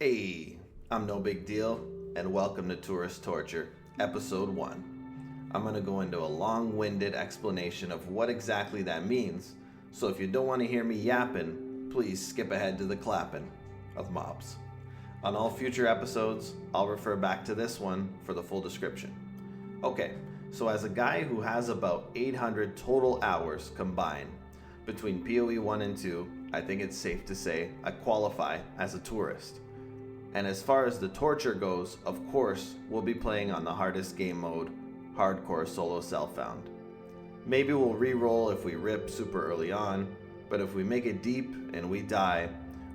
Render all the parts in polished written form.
Hey, I'm No Big Deal, and welcome to Tourist Torture, Episode 1. I'm going to go into a long-winded explanation of what exactly that means, so if you don't want to hear me yapping, please skip ahead to the clapping of mobs. On all future episodes, I'll refer back to this one for the full description. Okay, so as a guy who has about 800 total hours combined between PoE 1 and 2, I think it's safe to say I qualify as a tourist. And as far as the torture goes, of course, we'll be playing on the hardest game mode, Hardcore Solo Self-Found. Maybe we'll re-roll if we rip super early on, but if we make it deep and we die,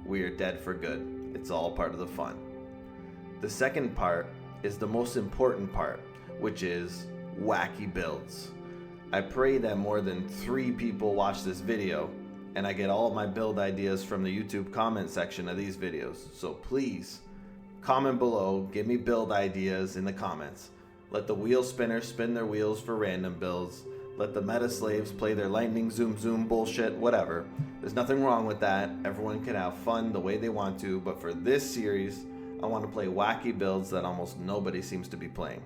we are dead for good. It's all part of the fun. The second part is the most important part, which is wacky builds. I pray that more than 3 people watch this video, and I get all of my build ideas from the YouTube comment section of these videos. So please, comment below, give me build ideas in the comments. Let the wheel spinners spin their wheels for random builds. Let the meta slaves play their lightning zoom zoom bullshit, whatever. There's nothing wrong with that. Everyone can have fun the way they want to, but for this series, I want to play wacky builds that almost nobody seems to be playing.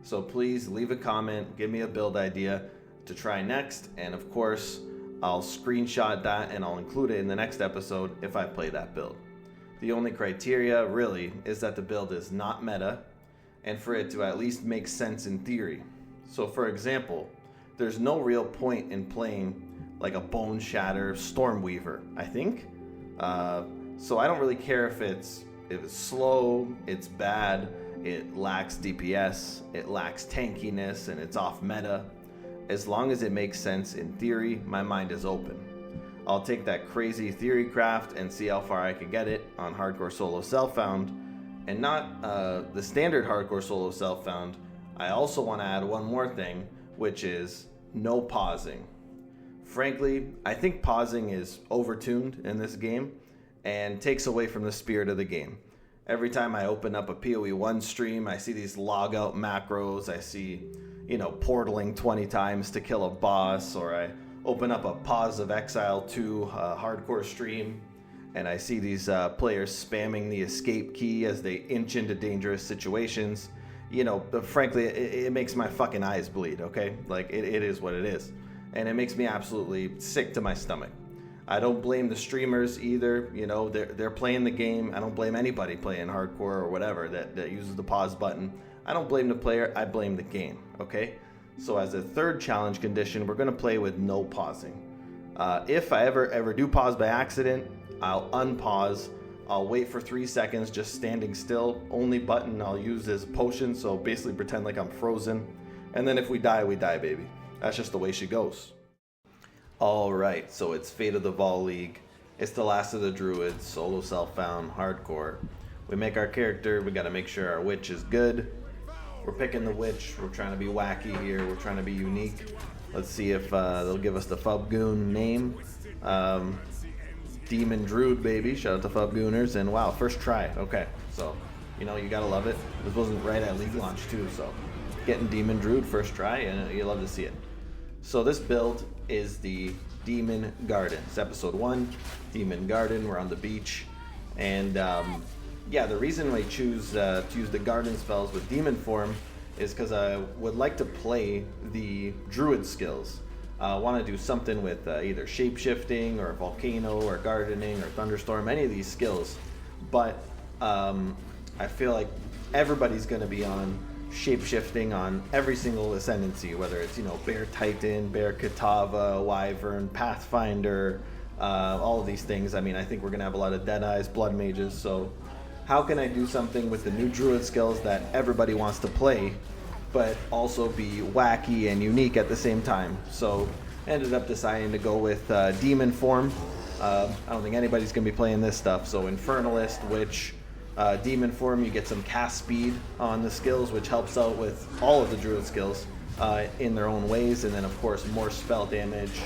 So please leave a comment, give me a build idea to try next, and of course, I'll screenshot that and I'll include it in the next episode if I play that build. The only criteria, really, is that the build is not meta, and for it to at least make sense in theory. So for example, there's no real point in playing like a Bone Shatter Stormweaver, I think. So I don't really care if it's slow, it's bad, it lacks DPS, it lacks tankiness, and it's off meta. As long as it makes sense in theory, my mind is open. I'll take that crazy theory craft and see how far I can get it on Hardcore Solo Self-Found, and not the standard Hardcore Solo Self-Found. I also want to add one more thing, which is no pausing. Frankly, I think pausing is overtuned in this game and takes away from the spirit of the game. Every time I open up a PoE 1 stream, I see these logout macros, I see, portaling 20 times to kill a boss, or I open up a Pause of Exile 2 hardcore stream, and I see these players spamming the escape key as they inch into dangerous situations. But frankly, it makes my fucking eyes bleed, okay? Like, it is what it is. And it makes me absolutely sick to my stomach. I don't blame the streamers either. They're playing the game. I don't blame anybody playing hardcore or whatever that uses the pause button. I don't blame the player. I blame the game, okay? So as a third challenge condition, we're going to play with no pausing. If I ever do pause by accident, I'll unpause. I'll wait for 3 seconds just standing still. Only button I'll use is potion, so basically pretend like I'm frozen. And then if we die, baby. That's just the way she goes. Alright, so it's Fate of the Vol League. It's the last of the Druids, Solo Self-Found, Hardcore. We make our character, we gotta make sure our witch is good. We're picking the witch, we're trying to be wacky here, we're trying to be unique. Let's see if they'll give us the Fubgoon name. Demon Druid, baby, shout out to Fubgooners, and wow, first try, okay. So, you gotta love it. This wasn't right at League launch too, so getting Demon Druid first try, and you love to see it. So this build is the Demon Garden. It's episode 1, Demon Garden. We're on the beach, and the reason I choose to use the garden spells with demon form is because I would like to play the druid skills. I want to do something with either shapeshifting or volcano or gardening or thunderstorm, any of these skills, but I feel like everybody's going to be on shapeshifting on every single ascendancy, whether it's Bear Titan, Bear Katava, Wyvern, Pathfinder, all of these things. I mean, I think we're gonna have a lot of Deadeyes, Blood Mages, so how can I do something with the new druid skills that everybody wants to play but also be wacky and unique at the same time? So I ended up deciding to go with demon form. I don't think anybody's gonna be playing this stuff, so Infernalist, which demon form, you get some cast speed on the skills, which helps out with all of the druid skills in their own ways, and then of course more spell damage.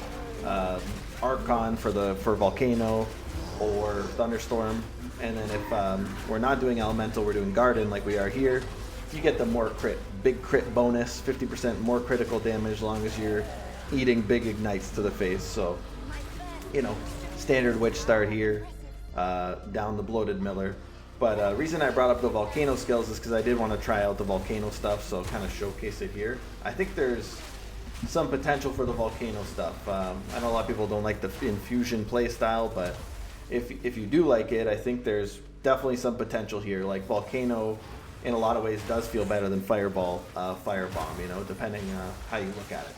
Archon for volcano or thunderstorm, and then if we're not doing elemental, we're doing garden like we are here, you get the more big crit bonus, 50% more critical damage as long as you're eating big ignites to the face. So standard witch start here, down the bloated miller. But reason I brought up the volcano skills is because I did want to try out the volcano stuff, so kind of showcase it here. I think there's some potential for the volcano stuff. I know a lot of people don't like the infusion play style, but if you do like it, I think there's definitely some potential here. Like volcano, in a lot of ways, does feel better than fireball, firebomb. You know, depending how you look at it.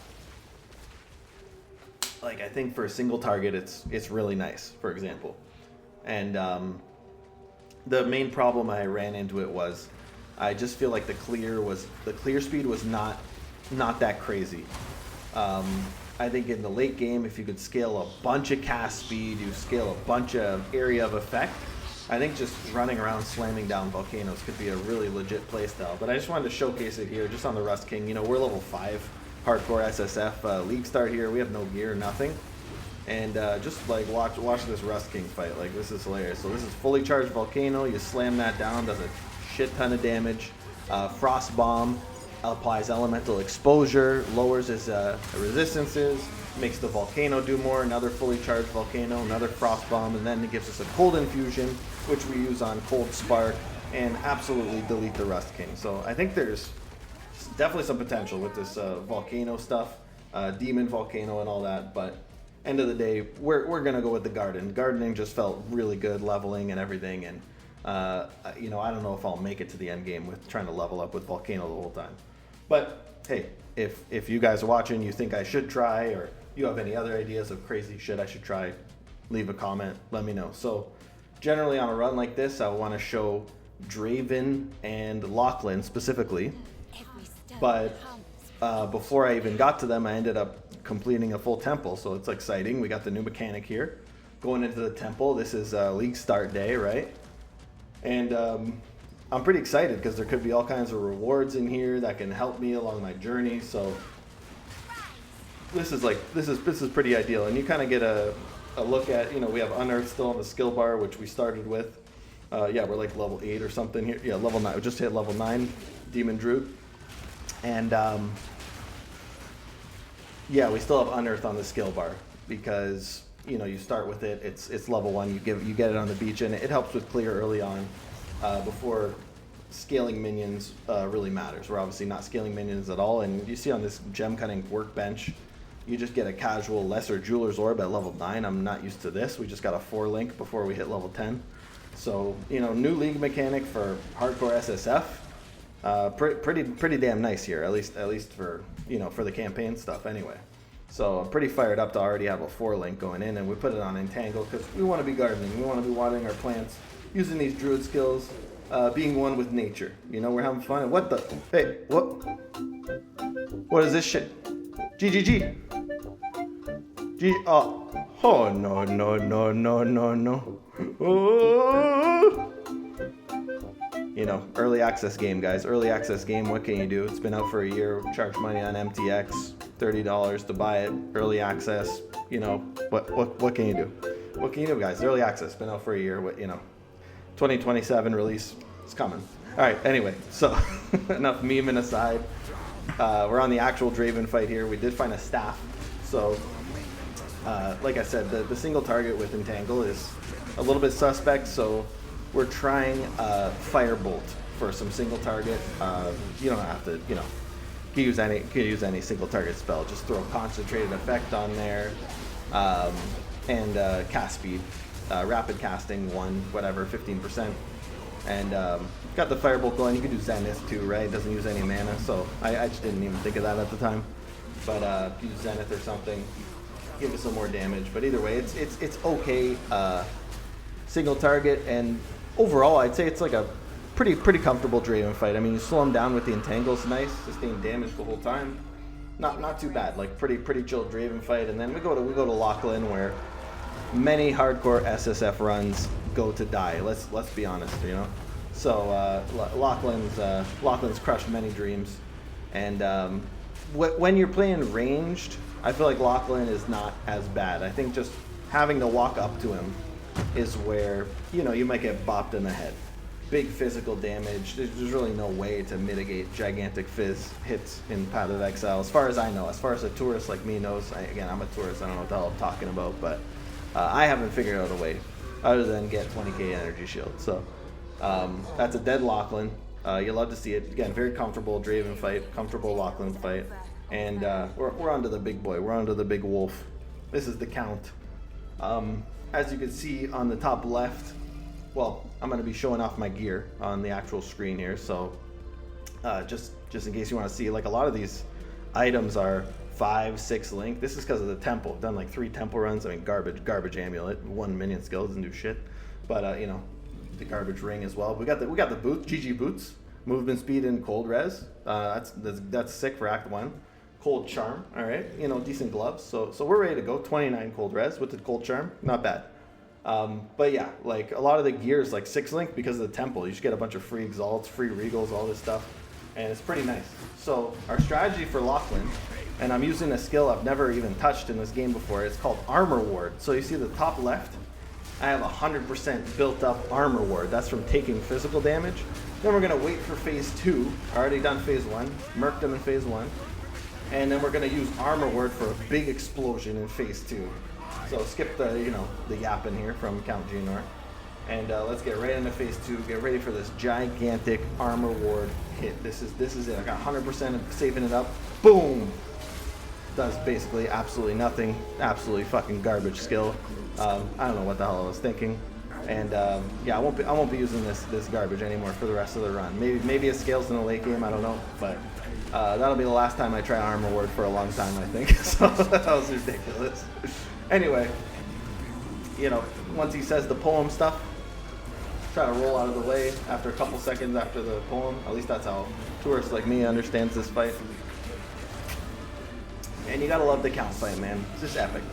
Like I think for a single target, it's really nice. For example, and the main problem I ran into it was I just feel like the clear speed was not that crazy. I think in the late game, if you could scale a bunch of cast speed, you scale a bunch of area of effect, I think just running around slamming down volcanoes could be a really legit playstyle. But I just wanted to showcase it here, just on the Rust King. You know, we're level 5 hardcore SSF league start here. We have no gear, nothing. And just like watch this Rust King fight. Like this is hilarious. So this is fully charged volcano. You slam that down, does a shit ton of damage. Frost bomb applies elemental exposure, lowers his resistances, makes the volcano do more. Another fully charged volcano, another frost bomb, and then it gives us a cold infusion, which we use on cold spark, and absolutely delete the Rust King. So I think there's definitely some potential with this volcano stuff, demon volcano and all that. But end of the day, we're gonna go with the garden. Gardening just felt really good, leveling and everything. And you know, I don't know if I'll make it to the end game with trying to level up with volcano the whole time. But hey, if you guys are watching, you think I should try, or you have any other ideas of crazy shit I should try, leave a comment, let me know. So generally on a run like this, I want to show Draven and Lachlan specifically. But before I even got to them, I ended up completing a full temple, so it's exciting. We got the new mechanic here. Going into the temple, this is league start day, right? And I'm pretty excited because there could be all kinds of rewards in here that can help me along my journey. So this is pretty ideal, and you kind of get a look at, you know, we have Unearth still on the skill bar, which we started with. Yeah, we're like level 8 or something here. Yeah, level 9. We just hit level 9, Demon Druid. And yeah, we still have Unearth on the skill bar because, you know, you start with it. It's level 1. You get it on the beach, and it helps with clear early on before scaling minions really matters. We're obviously not scaling minions at all, and you see on this gem cutting workbench, you just get a casual lesser jeweler's orb at level 9. I'm not used to this. We just got a 4 link before we hit level 10. So, you know, new league mechanic for hardcore SSF. Pretty damn nice here, at least for, you know, for the campaign stuff anyway. So I'm pretty fired up to already have a 4 link going in, and we put it on Entangle because we want to be gardening. We want to be watering our plants, using these druid skills, being one with nature. You know, we're having fun. And what the? Hey, what is this shit? GGG. Oh no. Oh. You know, early access game, guys. Early access game. What can you do? It's been out for a year. Charge money on MTX, $30 to buy it. Early access. You know, what can you do? What can you do, guys? Early access. Been out for a year. What, you know, 2027 release. It's coming. All right. Anyway, so enough memeing aside. We're on the actual Draven fight here. We did find a staff. So, like I said, the single target with Entangle is a little bit suspect. So we're trying Firebolt for some single target. You don't have to, you know, you can use any single target spell. Just throw a concentrated effect on there, and cast speed, rapid casting 1, whatever, 15%, and got the Firebolt going. You can do Zenith too, right? It doesn't use any mana, so I just didn't even think of that at the time. But use Zenith or something, give it some more damage. But either way, it's okay. Single target, and overall, I'd say it's like a pretty comfortable Draven fight. I mean, you slow him down with the Entangle's nice, sustain damage the whole time. Not too bad. Like pretty chill Draven fight, and then we go to Lachlan, where many hardcore SSF runs go to die. Let's be honest, you know. So Lachlan's crushed many dreams, and when you're playing ranged, I feel like Lachlan is not as bad. I think just having to walk up to him is where, you know, you might get bopped in the head. Big physical damage. There's really no way to mitigate gigantic fizz hits in Path of Exile, as far as I know. As far as a tourist like me knows, again, I'm a tourist, I don't know what the hell I'm talking about, but I haven't figured out a way other than get 20k energy shield. So That's a dead Lachlan. You'll love to see it. Again, very comfortable Draven fight, comfortable Lachlan fight. And we're on to the big boy. We're on to the big wolf. This is the count. As you can see on the top left, well, I'm going to be showing off my gear on the actual screen here. So just in case you want to see, like a lot of these items are 5, 6 link. This is because of the temple. I've done like 3 temple runs. I mean, garbage amulet, 1 minion skill doesn't do shit. But you know, the garbage ring as well. We got the boots, GG boots, movement speed and cold res. That's sick for Act 1. Cold charm, all right. You know, decent gloves. So we're ready to go. 29 cold res with the cold charm, not bad. But yeah, like a lot of the gear is like 6 link because of the temple. You just get a bunch of free exalts, free regals, all this stuff, and it's pretty nice. So our strategy for Lachlan, and I'm using a skill I've never even touched in this game before. It's called Armor Ward. So you see the top left, I have 100% built up Armor Ward. That's from taking physical damage. Then we're gonna wait for phase 2. Already done phase 1, murked them in phase 1. And then we're gonna use Armor Ward for a big explosion in phase 2. So skip the, you know, the yapping here from Count Gnor. And let's get right into phase 2. Get ready for this gigantic Armor Ward hit. This is it. I got 100% of saving it up. Boom! Does basically absolutely nothing. Absolutely fucking garbage skill. I don't know what the hell I was thinking. And yeah, I won't be using this garbage anymore for the rest of the run. Maybe it scales in the late game. I don't know, but that'll be the last time I try Armor Ward for a long time, I think. So that was ridiculous. Anyway, you know, once he says the poem stuff, try to roll out of the way after a couple seconds after the poem. At least that's how tourists like me understands this fight. And you gotta love the count fight, man. It's just epic.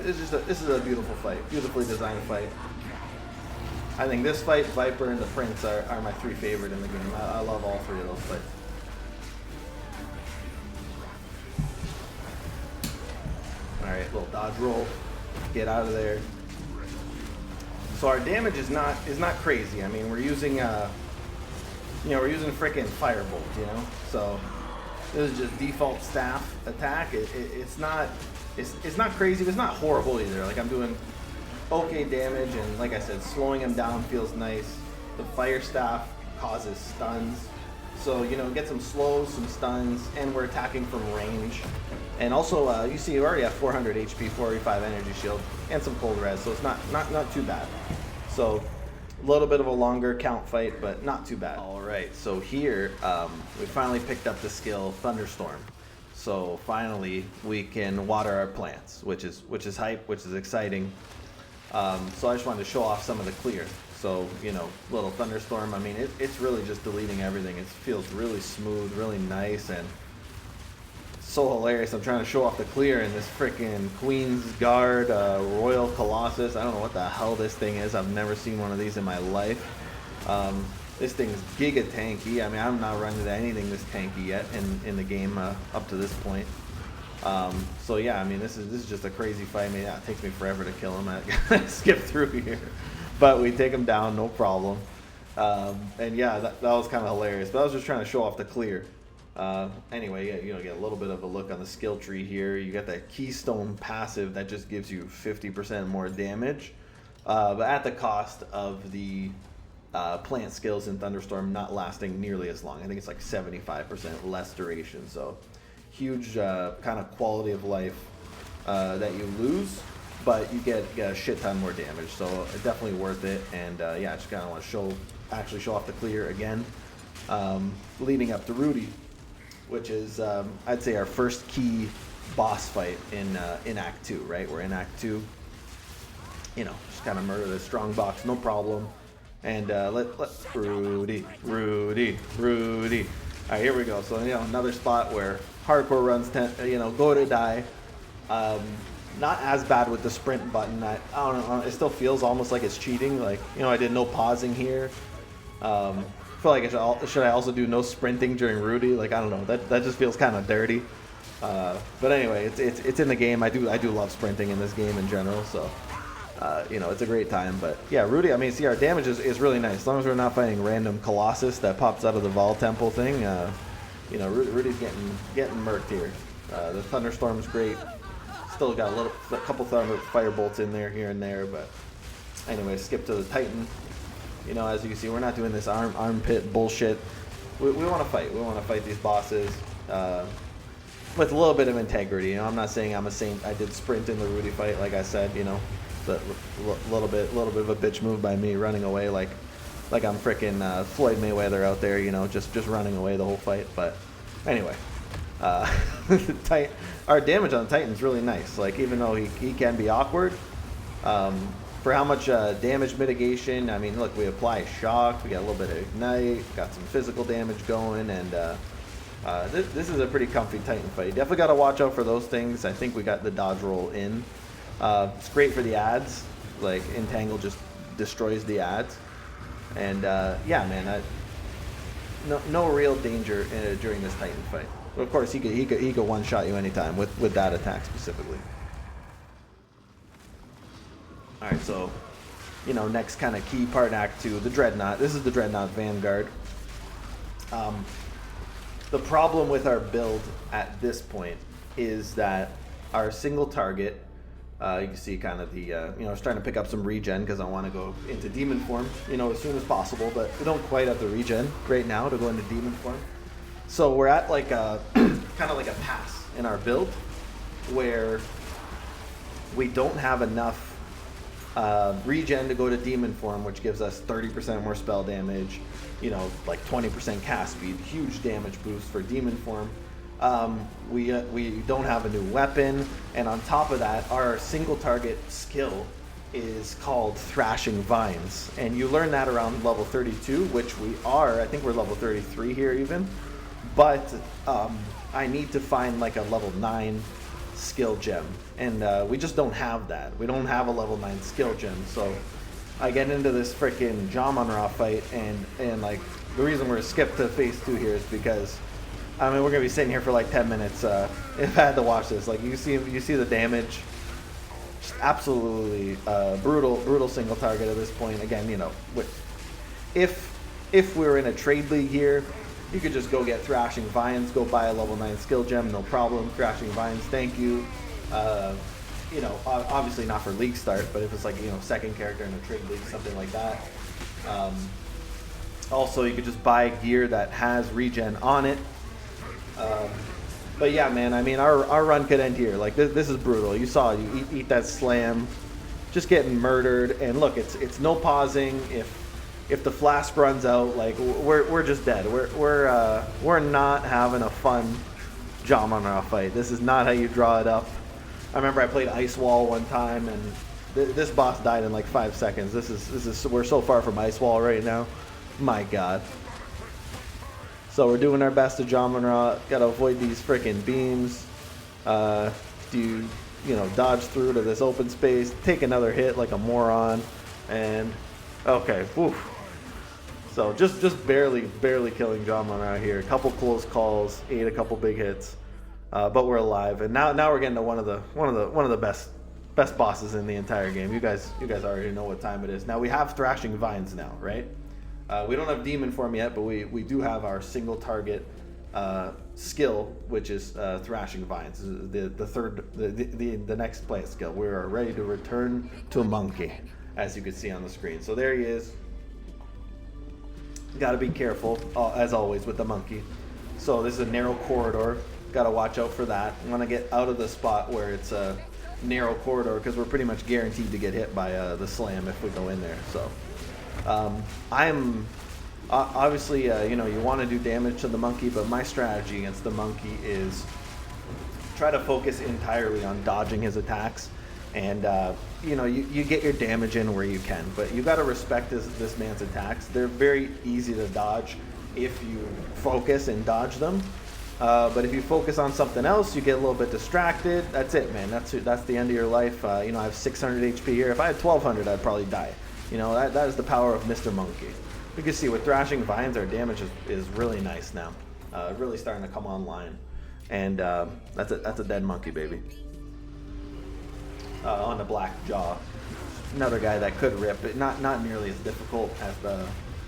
This is a beautiful fight, beautifully designed fight. I think this fight, Viper, and the Prince are my 3 favorite in the game. I love all 3 of those fights. All right, little dodge roll, get out of there. So our damage is not crazy. I mean, we're using we're using frickin' Firebolt, you know. So this is just default staff attack. It's not crazy, but it's not horrible either. Like I'm doing okay damage, and like I said, slowing him down feels nice. The fire staff causes stuns, so you know, get some slows, some stuns, and we're attacking from range. And also, you see, you already have 400 HP, 485 energy shield, and some cold res, so it's not too bad. So a little bit of a longer count fight, but not too bad. All right, so here we finally picked up the skill Thunderstorm. So finally we can water our plants, which is hype, which is exciting. So I just wanted to show off some of the clear. So, you know, little Thunderstorm, I mean, it's really just deleting everything. It feels really smooth, really nice, and so hilarious. I'm trying to show off the clear in this freaking Queen's Guard Royal Colossus. I don't know what the hell this thing is. I've never seen one of these in my life. This thing's giga tanky. I mean, I'm not running into anything this tanky yet in the game up to this point. So yeah, I mean, this is just a crazy fight. I mean, yeah, it takes me forever to kill him. I gotta skip through here, but we take him down, no problem. And yeah, that was kind of hilarious. But I was just trying to show off the clear. Anyway, yeah, you know, get a little bit of a look on the skill tree here. You got that Keystone passive that just gives you 50% more damage, but at the cost of the plant skills in Thunderstorm not lasting nearly as long. I think it's like 75% less duration. So huge kind of quality of life that you lose, but you get a shit ton more damage. So definitely worth it. And yeah, I just kind of want to show off the clear again, leading up to Rudy, which is I'd say our first key boss fight in Act 2. Right, we're in Act 2. You know, just kind of murder this strong box, no problem. And let Rudy. All right, here we go. So, you know, another spot where hardcore runs go to die. Not as bad with the sprint button. I don't know. It still feels almost like it's cheating. Like, you know, I did no pausing here. I feel like should I also do no sprinting during Rudy? Like, I don't know. That just feels kind of dirty. But anyway, it's in the game. I do love sprinting in this game in general. So. You know, it's a great time. But yeah, Rudy, I mean, see, our damage is really nice. As long as we're not fighting random Colossus that pops out of the Vol Temple thing, you know, Rudy's getting murked here. The Thunderstorm's great. Still got a couple Thunder Fire Bolts in there, here and there. But anyway, skip to the Titan. You know, as you can see, we're not doing this armpit bullshit. We want to fight. We want to fight these bosses with a little bit of integrity. You know, I'm not saying I'm a saint. I did sprint in the Rudy fight, like I said. You know, the little bit of a bitch move by me, running away like I'm freaking Floyd Mayweather out there. You know, just running away the whole fight. But anyway, our damage on Titan's really nice. Like, even though he can be awkward. For how much damage mitigation, I mean, look, we apply shock, we got a little bit of ignite, got some physical damage going, and this is a pretty comfy Titan fight. You definitely got to watch out for those things. I think we got the dodge roll in. It's great for the ads. Like, Entangle just destroys the ads. And yeah, man, no real danger during this Titan fight. But of course, he could one-shot you anytime with that attack specifically. Alright, so, you know, next kind of key part, Act 2, the Dreadnought. This is the Dreadnought Vanguard. The problem with our build at this point is that our single target, you can see kind of the, you know, I was trying to pick up some regen because I want to go into demon form, you know, as soon as possible, but we don't quite have the regen right now to go into demon form. So we're at like a, kind of like a pass in our build where we don't have enough regen to go to demon form, which gives us 30% more spell damage, you know, like 20% cast speed, huge damage boost for demon form. We don't have a new weapon, and on top of that, our single target skill is called Thrashing Vines, and you learn that around level 32, which we are. I think we're level 33 here even, but I need to find like a level 9 skill gem, and we just don't have that. We don't have a level 9 skill gem, so I get into this freaking Diamora fight, and like the reason we're skipped to phase 2 here is because I mean, we're gonna be sitting here for like 10 minutes if I had to watch this. Like, you see the damage, just absolutely brutal single target at this point. Again, you know, if we were in a trade league here, you could just go get Thrashing Vines, go buy a level 9 skill gem, no problem. Thrashing Vines, thank you. You know, obviously not for league start, but if it's like, you know, second character in a trade league, something like that. Also, you could just buy gear that has regen on it. But yeah, man, I mean, our run could end here. Like, this is brutal. You saw, you eat that slam, just getting murdered. And look, it's no pausing. If the flask runs out, like, we're just dead. We're not having a fun Diamora fight. This is not how you draw it up. I remember I played Ice Wall one time, and this boss died in like 5 seconds. This is we're so far from Ice Wall right now. My God. So we're doing our best to Diamora. Gotta avoid these freaking beams. You know, dodge through to this open space. Take another hit like a moron. And okay, whew. So just barely killing Diamora here. A couple close calls, ate a couple big hits, but we're alive. And now we're getting to one of the best bosses in the entire game. You guys already know what time it is. Now we have Thrashing Vines now, right? We don't have demon form yet, but we do have our single target skill, which is Thrashing Vines. The next play skill. We are ready to return to Monkey, as you can see on the screen. So there he is. Got to be careful, as always, with the monkey. So this is a narrow corridor. Got to watch out for that. I want to get out of the spot where it's a narrow corridor, because we're pretty much guaranteed to get hit by the slam if we go in there. So I'm obviously, you know, you want to do damage to the monkey, but my strategy against the monkey is try to focus entirely on dodging his attacks. And you know, you get your damage in where you can, but you got to respect this man's attacks. They're very easy to dodge if you focus and dodge them. But if you focus on something else, you get a little bit distracted. That's it, man. That's the end of your life. You know, I have 600 HP here. If I had 1200, I'd probably die. You know, that is the power of Mr. Monkey. You can see with Thrashing Vines, our damage is really nice now. Really starting to come online. And that's a dead monkey, baby. On the black jaw. Another guy that could rip it. Not nearly as difficult as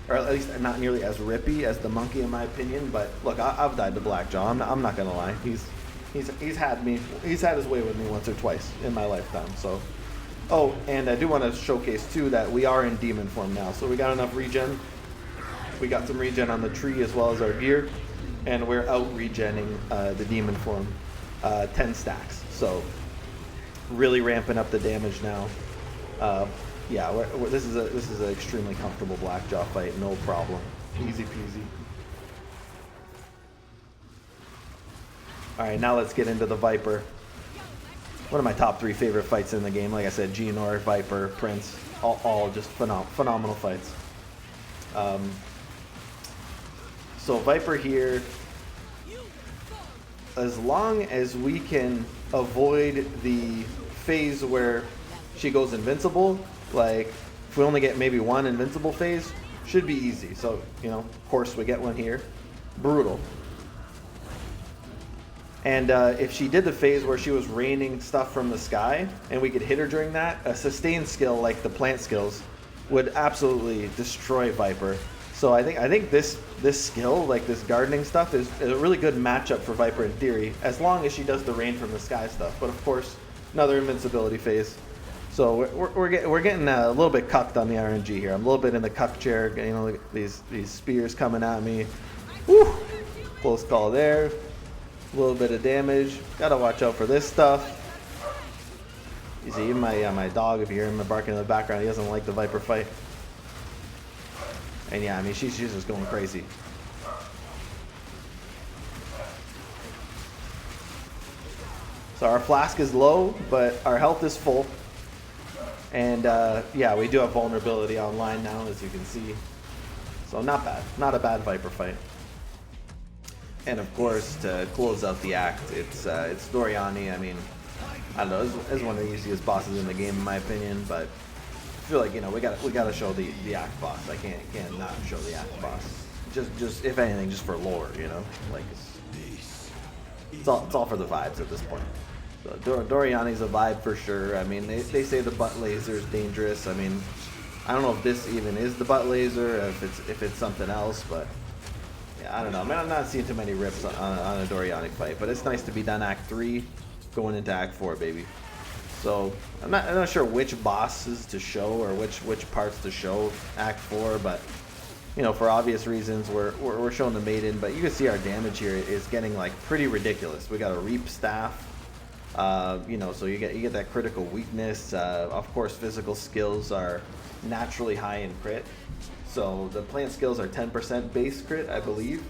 or at least not nearly as rippy as the monkey, in my opinion. But look, I've died to black jaw. I'm not gonna lie. He's had his way with me once or twice in my lifetime. So Oh, and I do want to showcase too that we are in demon form now. So we got enough regen. We got some regen on the tree as well as our gear. And we're out regenning the demon form 10 stacks. So really ramping up the damage now. Yeah, this is an extremely comfortable Blackjaw fight, no problem. Easy peasy. Alright, now let's get into the Viper. One of my top 3 favorite fights in the game. Like I said, Geonor, Viper, Prince, all just phenomenal fights. So Viper here, as long as we can avoid the phase where she goes invincible, like if we only get maybe one invincible phase, should be easy. So, you know, of course we get one here. Brutal. And if she did the phase where she was raining stuff from the sky and we could hit her during that, a sustained skill like the plant skills would absolutely destroy Viper. So I think this skill, like this gardening stuff, is a really good matchup for Viper in theory, as long as she does the rain from the sky stuff. But of course, another invincibility phase. So we're getting a little bit cucked on the RNG here. I'm a little bit in the cuck chair. You know, look at these spears coming at me. Woo! Close call there. A little bit of damage. Gotta watch out for this stuff. You see, even my dog, if you hear him barking in the background, he doesn't like the Viper fight. And yeah, I mean, she's just going crazy. So our flask is low, but our health is full. And yeah, we do have vulnerability online now, as you can see. So not bad. Not a bad Viper fight. And of course, to close out the act, it's Doriani. I mean, I don't know, it's one of the easiest bosses in the game, in my opinion. But I feel like, you know, we gotta show the act boss. I can't not show the act boss. Just if anything, just for lore, you know, like it's all for the vibes at this point. So Doriani's a vibe for sure. I mean, they say the butt laser is dangerous. I mean, I don't know if this even is the butt laser, if it's something else, but. I don't know. I mean, I'm not seeing too many rips on a Doriani fight, but it's nice to be done Act 3, going into Act 4, baby. So I'm not sure which bosses to show or which parts to show Act 4, but you know, for obvious reasons, we're showing the Maiden. But you can see our damage here is getting like pretty ridiculous. We got a Reap Staff, you know, so you get that critical weakness. Of course, physical skills are naturally high in crit. So the plant skills are 10% base crit, I believe,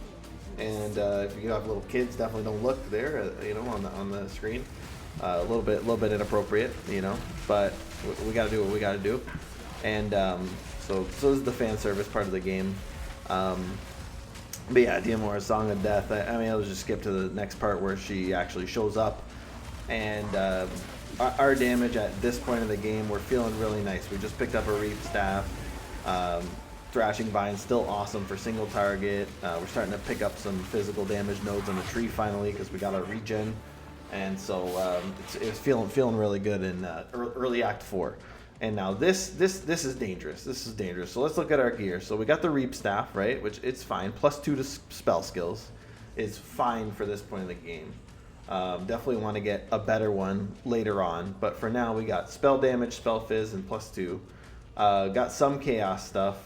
and if you have little kids, definitely don't look there, you know, on the screen. A little bit inappropriate, you know, but we got to do what we got to do, and so this is the fan service part of the game. But yeah, Diamora's Song of Death. I mean, I'll just skip to the next part where she actually shows up, and our damage at this point of the game, we're feeling really nice. We just picked up a Reap Staff. Thrashing Vine still awesome for single target. We're starting to pick up some physical damage nodes on the tree finally because we got our regen, and so it's feeling really good in early Act 4. And now this is dangerous. This is dangerous. So let's look at our gear. So we got the Reap Staff, right? Which it's fine. +2 to spell skills is fine for this point of the game. Definitely want to get a better one later on, but for now we got spell damage, spell fizz, and +2. Got some chaos stuff.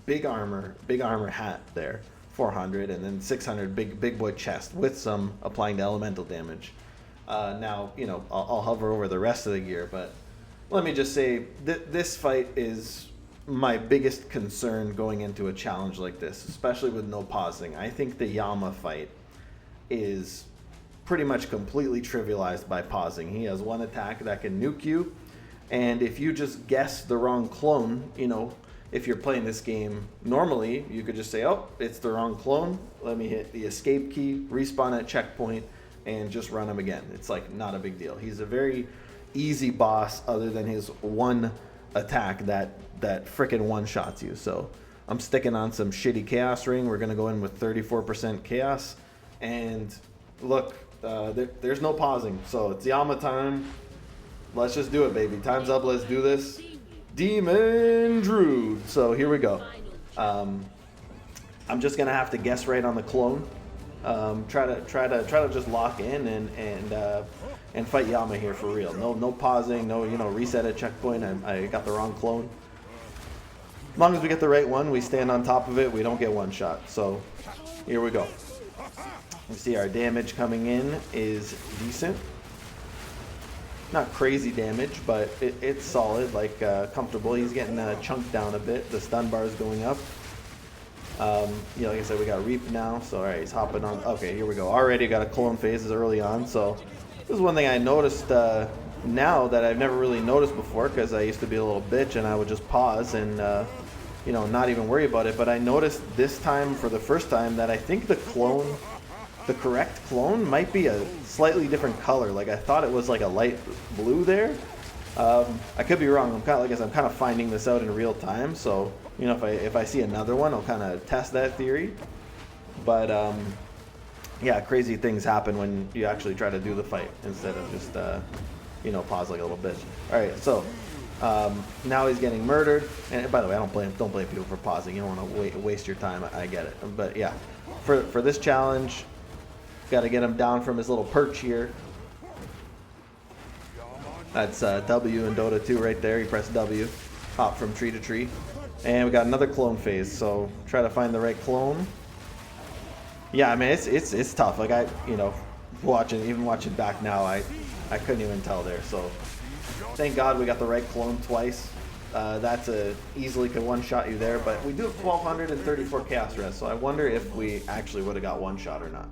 Big armor hat there, 400, and then 600 big boy chest with some applying to elemental damage. Now, you know, I'll hover over the rest of the gear, but let me just say this fight is my biggest concern going into a challenge like this, especially with no pausing. I think the Yama fight is pretty much completely trivialized by pausing. He has one attack that can nuke you, and if you just guess the wrong clone, you know, if you're playing this game normally, you could just say, oh, it's the wrong clone. Let me hit the escape key, respawn at checkpoint, and just run him again. It's like not a big deal. He's a very easy boss other than his one attack that frickin' one-shots you. So I'm sticking on some shitty Chaos Ring. We're going to go in with 34% Chaos. And look, there's no pausing. So it's Yama time. Let's just do it, baby. Time's up. Let's do this. Demon Druid. So here we go. I'm just gonna have to guess right on the clone. Try to just lock in and fight Yama here for real. No pausing, no reset at checkpoint. I got the wrong clone. As long as we get the right one, we stand on top of it. We don't get one shot. So here we go. You see our damage coming in is decent. Not crazy damage, but it's solid, like comfortable. He's getting chunked down a bit. The stun bar is going up. Like I said, we got Reap now. So all right, he's hopping on. Okay, here we go. Already got a clone phases early on. So this is one thing I noticed now that I've never really noticed before, because I used to be a little bitch and I would just pause and not even worry about it. But I noticed this time, for the first time, that I think the correct clone might be a slightly different color. Like I thought it was like a light blue there. I could be wrong. I'm kind of finding this out in real time. So if I see another one, I'll kind of test that theory. But yeah, crazy things happen when you actually try to do the fight instead of just pause like a little bitch. All right, so now he's getting murdered. And by the way, don't blame people for pausing. You don't want to waste your time. I get it. But yeah, for this challenge, got to get him down from his little perch here. That's W in Dota 2 right there. You press W, hop from tree to tree. And we got another clone phase, so try to find the right clone. Yeah, I mean, it's tough. Like even watching back now, I couldn't even tell there. So thank God we got the right clone twice. That's easily could one-shot you there, but we do have 1,234 chaos rest, so I wonder if we actually would have got one shot or not.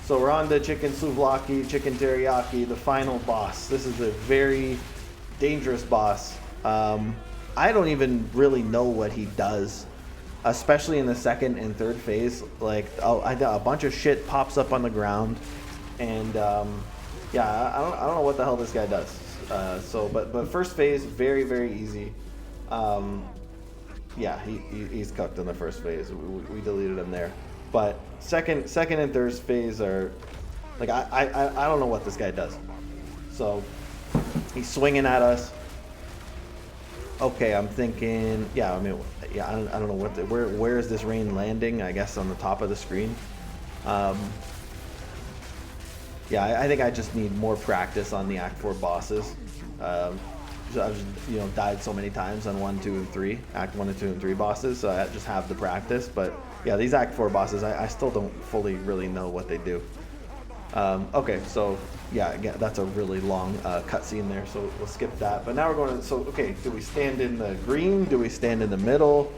So we're on to chicken souvlaki, chicken teriyaki, the final boss. This is a very dangerous boss. I don't even really know what he does, especially in the second and third phase. Like, a bunch of shit pops up on the ground, and yeah, I don't know what the hell this guy does. But first phase, very, very easy. Yeah, he's cooked in the first phase. We deleted him there. But second and third phase are like I don't know what this guy does. So he's swinging at us. Okay, I'm thinking, yeah, I mean, yeah, I don't know where is this rain landing? I guess on the top of the screen. Yeah, I think I just need more practice on the Act 4 bosses. I've died so many times on 1, 2, and 3, Act 1 and 2 and 3 bosses, so I just have the practice. But yeah, these Act 4 bosses, I still don't fully really know what they do. Okay, so yeah, again, that's a really long cutscene there, so we'll skip that. But now we're going to, so okay, do we stand in the green? Do we stand in the middle?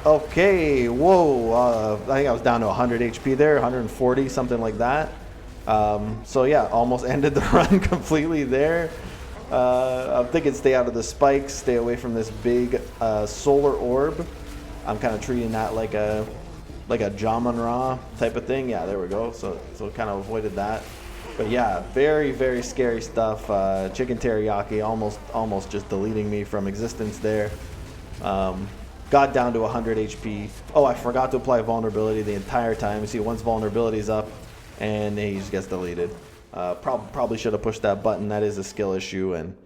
Okay, whoa, I think I was down to 100 HP there, 140, something like that. So yeah, almost ended the run completely there. I'm thinking stay out of the spikes, stay away from this big solar orb. I'm kind of treating that like a Jamun-Ra type of thing. Yeah, there we go. So kind of avoided that. But yeah, very, very scary stuff. Chicken teriyaki almost just deleting me from existence there. Got down to 100 HP. Oh, I forgot to apply vulnerability the entire time. You see, once vulnerability is up, and he just gets deleted. Probably should have pushed that button. That is a skill issue, and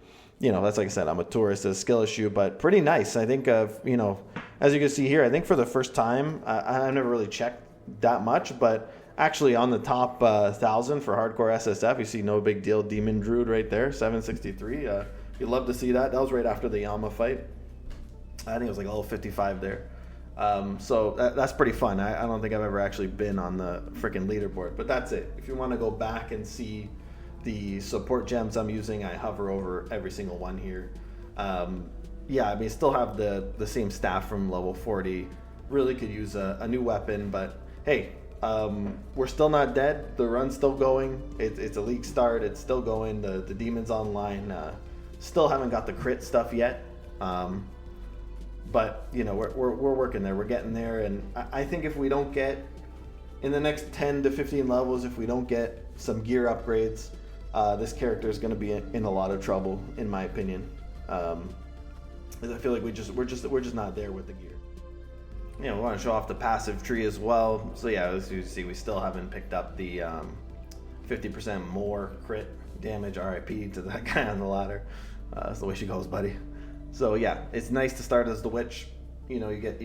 that's, like I said, I'm a tourist. It's a skill issue, but pretty nice. I think as you can see here, I think for the first time, I've never really checked that much, but actually on the top 1,000 for hardcore SSF, you see no big deal Demon Druid right there, 763. You'd love to see that. That was right after the Yama fight. I think it was like level 55 there. So that's pretty fun. I don't think I've ever actually been on the freaking leaderboard, but that's it. If you want to go back and see the support gems I'm using, I hover over every single one here. Yeah, I mean, still have the same staff from level 40. Really could use a new weapon, but hey, we're still not dead. The run's still going. It's a league start. It's still going. The demon's online. Still haven't got the crit stuff yet. But we're working there. We're getting there, and I think if we don't get in the next 10 to 15 levels, if we don't get some gear upgrades, this character is going to be in a lot of trouble, in my opinion. I feel like we're just not there with the gear. We want to show off the passive tree as well. So yeah, as you see, we still haven't picked up the 50% more crit damage. RIP to that guy on the ladder. That's the way she goes, buddy. So yeah, it's nice to start as the witch. you know, you get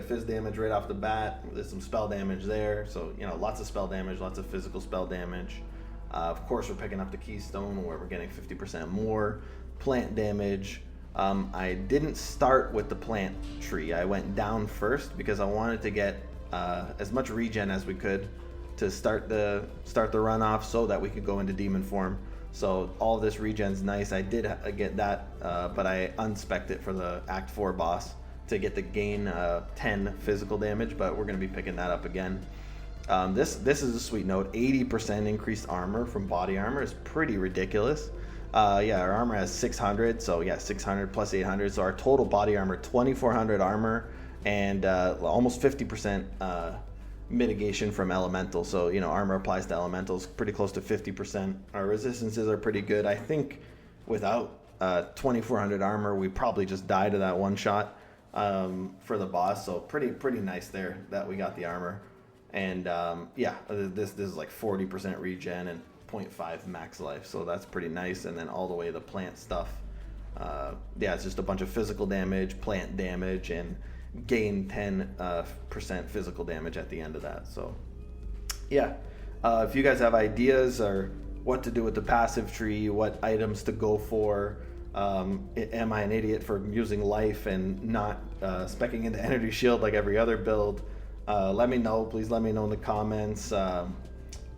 fizz damage right off the bat. There's some spell damage there, so you know, lots of spell damage, lots of physical spell damage. Of course, we're picking up the keystone where we're getting 50% more plant damage. I didn't start with the plant tree. I went down first because I wanted to get as much regen as we could to start the run off, so that we could go into demon form. So all this regen's nice. I did get that, but I unspec'd it for the Act 4 boss to get the gain 10 physical damage, but we're going to be picking that up again. This is a sweet note. 80% increased armor from body armor is pretty ridiculous. Yeah, our armor has 600, so yeah, 600 plus 800. So our total body armor, 2400 armor, and almost 50% mitigation from elemental. So, you know, armor applies to elementals, pretty close to 50%. Our resistances are pretty good. I think without 2400 armor, we probably just die to that one shot for the boss. So pretty nice there that we got the armor. And yeah, this is like 40% regen and 0.5 max life, so that's pretty nice. And then all the way the plant stuff, yeah, it's just a bunch of physical damage, plant damage, and gain 10% physical damage at the end of that. So yeah, if you guys have ideas or what to do with the passive tree, what items to go for, am I an idiot for using life and not speccing into energy shield like every other build? Let me know. Please let me know in the comments.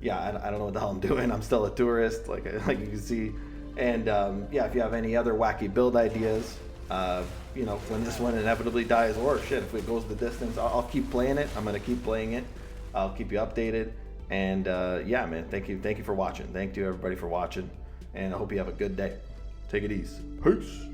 Yeah, I don't know what the hell I'm doing. I'm still a tourist, like you can see. And yeah, if you have any other wacky build ideas, you know, when this one inevitably dies, or shit, if it goes the distance, I'll keep playing it. I'm gonna keep playing it. I'll keep you updated. And yeah, man, thank you for watching. Thank you everybody for watching, and I hope you have a good day. Take it easy. Peace.